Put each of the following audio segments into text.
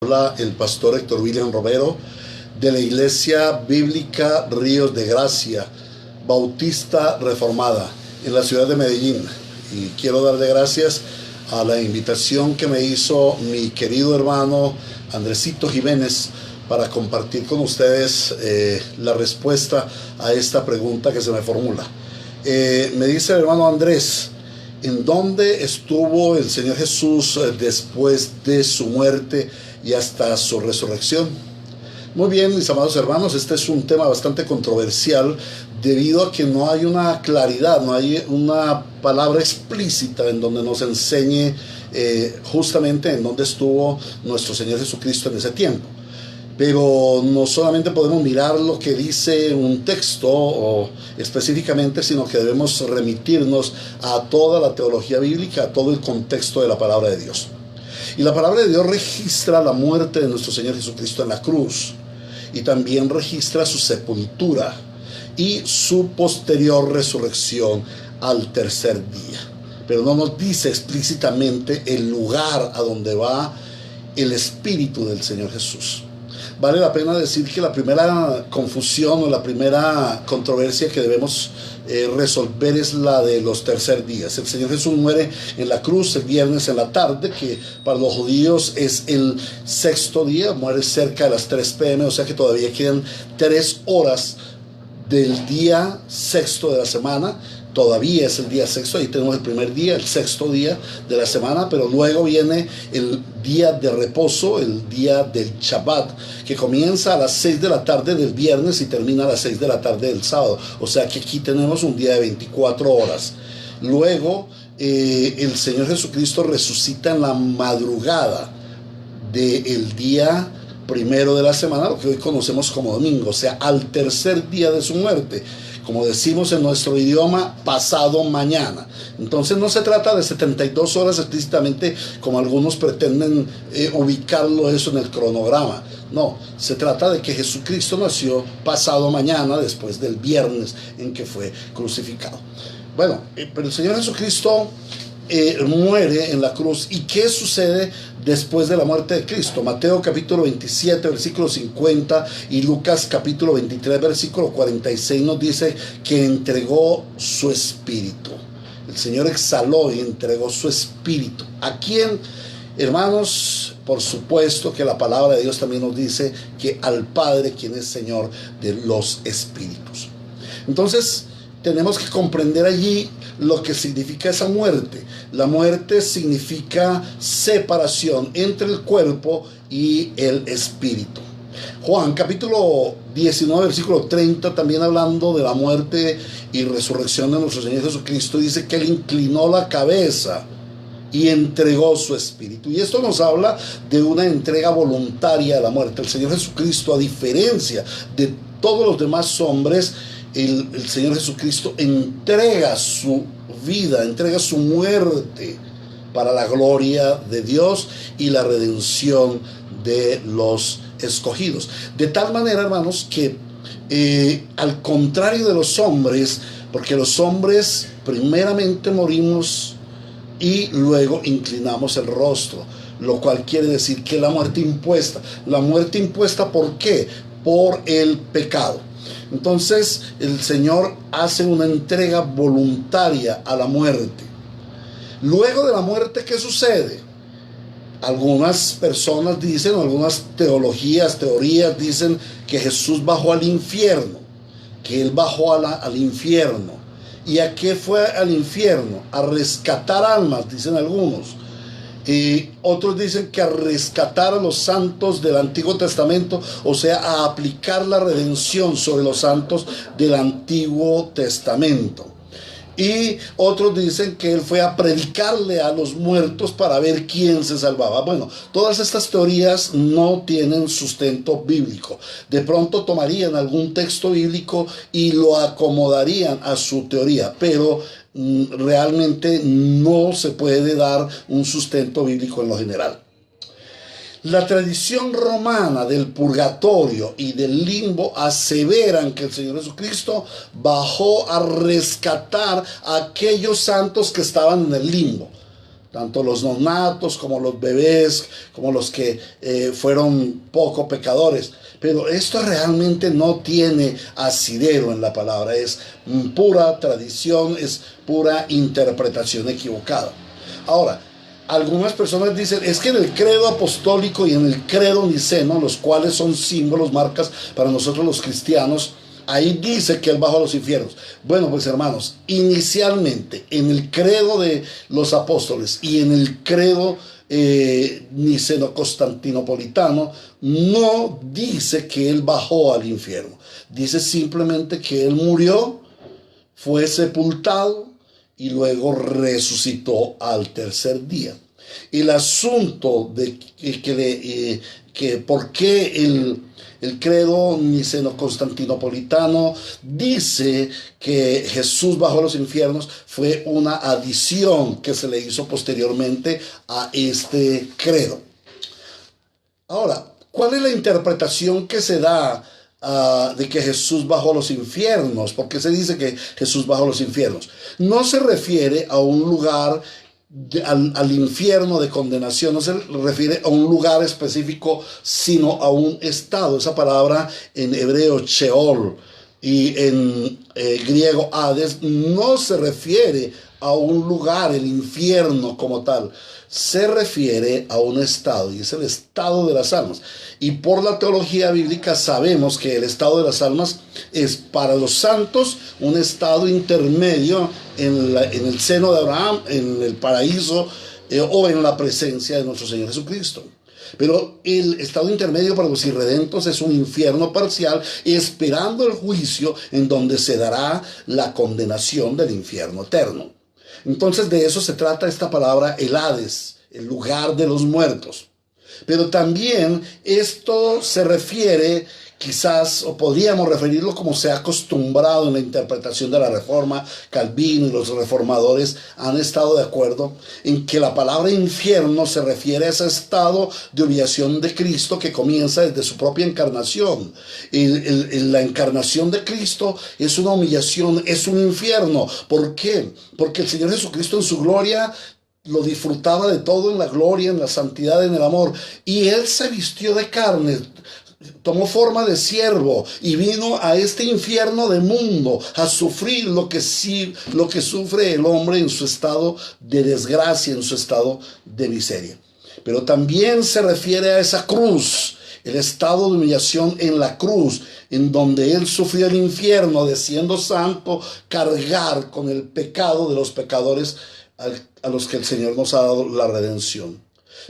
Habla el pastor Héctor William Romero de la Iglesia Bíblica Ríos de Gracia, Bautista Reformada, en la ciudad de Medellín. Y quiero darle gracias a la invitación que me hizo mi querido hermano Andresito Jiménez para compartir con ustedes la respuesta a esta pregunta que se me formula. Me dice el hermano Andrés: ¿en dónde estuvo el Señor Jesús después de su muerte y hasta su resurrección? Muy bien, mis amados hermanos, este es un tema bastante controversial debido a que no hay una claridad, no hay una palabra explícita en donde nos enseñe justamente en dónde estuvo nuestro Señor Jesucristo en ese tiempo. Pero no solamente podemos mirar lo que dice un texto o específicamente, sino que debemos remitirnos a toda la teología bíblica, a todo el contexto de la palabra de Dios. Y la palabra de Dios registra la muerte de nuestro Señor Jesucristo en la cruz y también registra su sepultura y su posterior resurrección al tercer día. Pero no nos dice explícitamente el lugar a donde va el espíritu del Señor Jesús. Vale la pena decir que la primera confusión o la primera controversia que debemos resolver es la de los tercer días. El Señor Jesús muere en la cruz el viernes en la tarde, que para los judíos es el sexto día, muere cerca de las 3 p.m., o sea que todavía quedan 3 horas del día sexto de la semana. Todavía es el día sexto, ahí tenemos el primer día, el sexto día de la semana, pero luego viene el día de reposo, el día del Shabbat, que comienza a las 6 de la tarde del viernes y termina a las 6 de la tarde del sábado. O sea que aquí tenemos un día de 24 horas. Luego el Señor Jesucristo resucita en la madrugada del día primero de la semana, lo que hoy conocemos como domingo, o sea, al tercer día de su muerte. Como decimos en nuestro idioma, pasado mañana. Entonces no se trata de 72 horas explícitamente como algunos pretenden ubicarlo eso en el cronograma. No, se trata de que Jesucristo nació pasado mañana, después del viernes en que fue crucificado. Bueno, pero el Señor Jesucristo muere en la cruz. ¿Y qué sucede después de la muerte de Cristo? Mateo capítulo 27 versículo 50 y Lucas capítulo 23 versículo 46 nos dice que entregó su espíritu. El Señor exhaló y entregó su espíritu. ¿A quién, hermanos? Por supuesto que la palabra de Dios también nos dice que al Padre, quien es Señor de los espíritus. Entonces tenemos que comprender allí lo que significa esa muerte. La muerte significa separación entre el cuerpo y el espíritu. Juan capítulo 19 versículo 30, también hablando de la muerte y resurrección de nuestro Señor Jesucristo, dice que Él inclinó la cabeza y entregó su espíritu. Y esto nos habla de una entrega voluntaria a la muerte. El Señor Jesucristo, a diferencia de todos los demás hombres, el Señor Jesucristo entrega su vida, entrega su muerte para la gloria de Dios y la redención de los escogidos. De tal manera, hermanos, que al contrario de los hombres, porque los hombres primeramente morimos y luego inclinamos el rostro, lo cual quiere decir que la muerte impuesta. ¿La muerte impuesta por qué? Por el pecado. Entonces el Señor hace una entrega voluntaria a la muerte. Luego de la muerte, ¿qué sucede? Algunas personas dicen, algunas teorías dicen que Jesús bajó al infierno, que Él bajó al infierno. ¿Y a qué fue al infierno? A rescatar almas, dicen algunos. Y otros dicen que a rescatar a los santos del Antiguo Testamento, o sea, a aplicar la redención sobre los santos del Antiguo Testamento. Y otros dicen que Él fue a predicarle a los muertos para ver quién se salvaba. Bueno, todas estas teorías no tienen sustento bíblico. De pronto tomarían algún texto bíblico y lo acomodarían a su teoría, pero realmente no se puede dar un sustento bíblico en lo general. La tradición romana del purgatorio y del limbo aseveran que el Señor Jesucristo bajó a rescatar a aquellos santos que estaban en el limbo. tanto los nonatos como los bebés, como los que fueron poco pecadores. Pero esto realmente no tiene asidero en la palabra, es pura tradición, es pura interpretación equivocada. Ahora, algunas personas dicen, es que en el credo apostólico y en el credo niceno, los cuales son símbolos, marcas para nosotros los cristianos, ahí dice que Él bajó a los infiernos. Bueno, pues hermanos, inicialmente en el credo de los apóstoles y en el credo niceno-constantinopolitano no dice que Él bajó al infierno. Dice simplemente que Él murió, fue sepultado y luego resucitó al tercer día. El asunto de que por qué el credo niceno-constantinopolitano dice que Jesús bajó a los infiernos fue una adición que se le hizo posteriormente a este credo. Ahora, ¿cuál es la interpretación que se da de que Jesús bajó a los infiernos? ¿Por qué se dice que Jesús bajó a los infiernos? No se refiere a un lugar, al infierno de condenación, no se refiere a un lugar específico, sino a un estado. Esa palabra en hebreo Sheol y en griego Hades no se refiere a un lugar, el infierno como tal, se refiere a un estado, y es el estado de las almas. Y por la teología bíblica sabemos que el estado de las almas es para los santos un estado intermedio en el seno de Abraham, en el paraíso o en la presencia de nuestro Señor Jesucristo. Pero el estado intermedio para los irredentos es un infierno parcial, esperando el juicio en donde se dará la condenación del infierno eterno. Entonces de eso se trata esta palabra, el Hades, el lugar de los muertos. Pero también esto se refiere, quizás, o podríamos referirlo como se ha acostumbrado en la interpretación de la Reforma. Calvino y los reformadores han estado de acuerdo en que la palabra infierno se refiere a ese estado de humillación de Cristo que comienza desde su propia encarnación. La encarnación de Cristo es una humillación, es un infierno. ¿Por qué? Porque el Señor Jesucristo en su gloria lo disfrutaba de todo, en la gloria, en la santidad, en el amor. Y Él se vistió de carne, tomó forma de siervo y vino a este infierno de mundo a sufrir lo que sufre el hombre en su estado de desgracia, en su estado de miseria. Pero también se refiere a esa cruz, el estado de humillación en la cruz, en donde Él sufrió el infierno de, siendo santo, cargar con el pecado de los pecadores a los que el Señor nos ha dado la redención.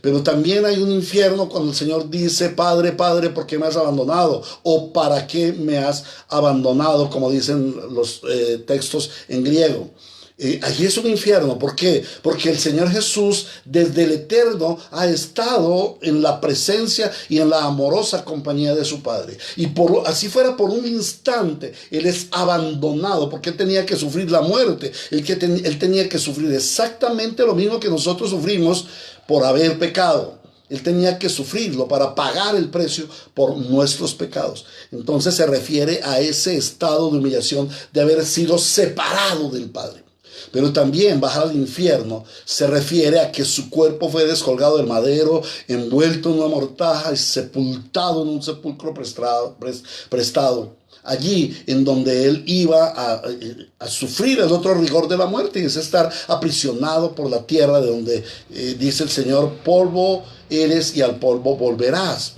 Pero también hay un infierno cuando el Señor dice, Padre, Padre, ¿por qué me has abandonado? O ¿para qué me has abandonado? Como dicen los textos en griego. Allí es un infierno. ¿Por qué? Porque el Señor Jesús desde el eterno ha estado en la presencia y en la amorosa compañía de su Padre. Y así fuera por un instante, Él es abandonado porque Él tenía que sufrir la muerte. Él tenía que sufrir exactamente lo mismo que nosotros sufrimos por haber pecado. Él tenía que sufrirlo para pagar el precio por nuestros pecados. Entonces se refiere a ese estado de humillación de haber sido separado del Padre. Pero también bajar al infierno se refiere a que su cuerpo fue descolgado del madero, envuelto en una mortaja y sepultado en un sepulcro prestado. Allí en donde Él iba a sufrir el otro rigor de la muerte, y es estar aprisionado por la tierra, de donde dice el Señor, polvo eres y al polvo volverás.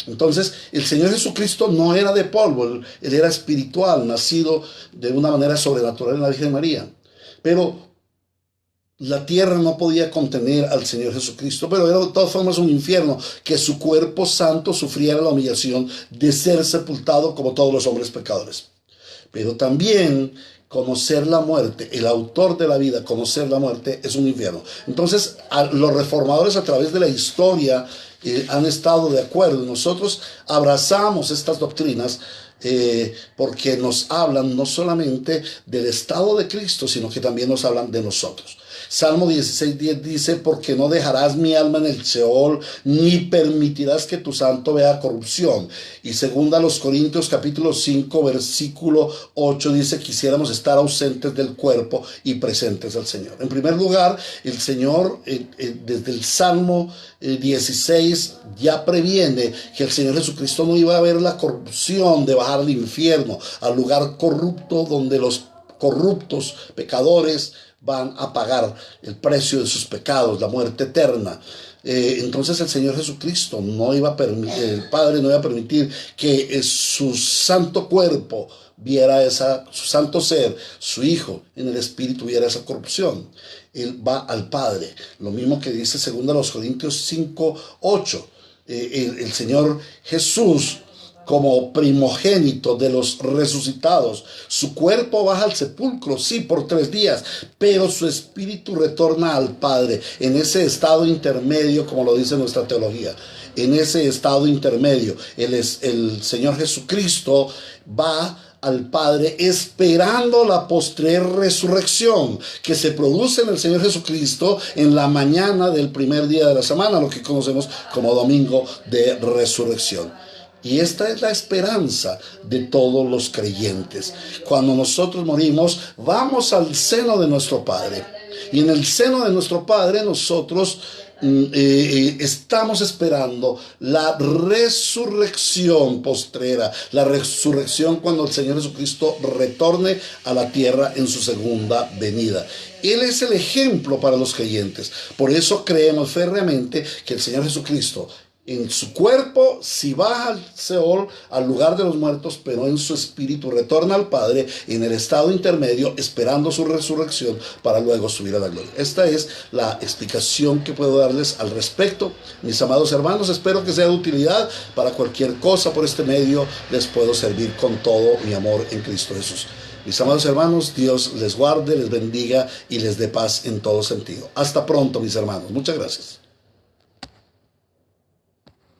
Entonces el Señor Jesucristo no era de polvo, Él era espiritual, nacido de una manera sobrenatural en la Virgen María. Pero la tierra no podía contener al Señor Jesucristo, pero era de todas formas un infierno, que su cuerpo santo sufriera la humillación de ser sepultado como todos los hombres pecadores. Pero también conocer la muerte, el autor de la vida, conocer la muerte es un infierno. Entonces los reformadores a través de la historia han estado de acuerdo. Nosotros abrazamos estas doctrinas porque nos hablan no solamente del estado de Cristo, sino que también nos hablan de nosotros. Salmo 16:10 dice, porque no dejarás mi alma en el Seol, ni permitirás que tu santo vea corrupción. Y segunda a los Corintios capítulo 5 versículo 8 dice, quisiéramos estar ausentes del cuerpo y presentes al Señor. En primer lugar, el Señor desde el Salmo 16 ya previene que el Señor Jesucristo no iba a ver la corrupción de bajar al infierno, al lugar corrupto donde los corruptos, pecadores, van a pagar el precio de sus pecados, la muerte eterna. Entonces el Señor Jesucristo no iba a permitir, el Padre no iba a permitir que su santo cuerpo viera su santo ser, su Hijo en el Espíritu viera esa corrupción. Él va al Padre, lo mismo que dice 2 Corintios 5:8. El Señor Jesús, como primogénito de los resucitados, su cuerpo baja al sepulcro, sí, por 3 días, pero su espíritu retorna al Padre en ese estado intermedio, como lo dice nuestra teología. En ese estado intermedio, el Señor Jesucristo va al Padre esperando la postrer resurrección que se produce en el Señor Jesucristo en la mañana del primer día de la semana, lo que conocemos como domingo de resurrección. Y esta es la esperanza de todos los creyentes. Cuando nosotros morimos, vamos al seno de nuestro Padre. Y en el seno de nuestro Padre nosotros estamos esperando la resurrección postrera, la resurrección cuando el Señor Jesucristo retorne a la tierra en su segunda venida. Él es el ejemplo para los creyentes. Por eso creemos férreamente que el Señor Jesucristo en su cuerpo si baja al Seol, al lugar de los muertos, pero en su espíritu retorna al Padre en el estado intermedio, esperando su resurrección para luego subir a la gloria. Esta es la explicación que puedo darles al respecto. Mis amados hermanos, espero que sea de utilidad. Para cualquier cosa por este medio les puedo servir con todo mi amor en Cristo Jesús. Mis amados hermanos, Dios les guarde, les bendiga y les dé paz en todo sentido. Hasta pronto, mis hermanos. Muchas gracias.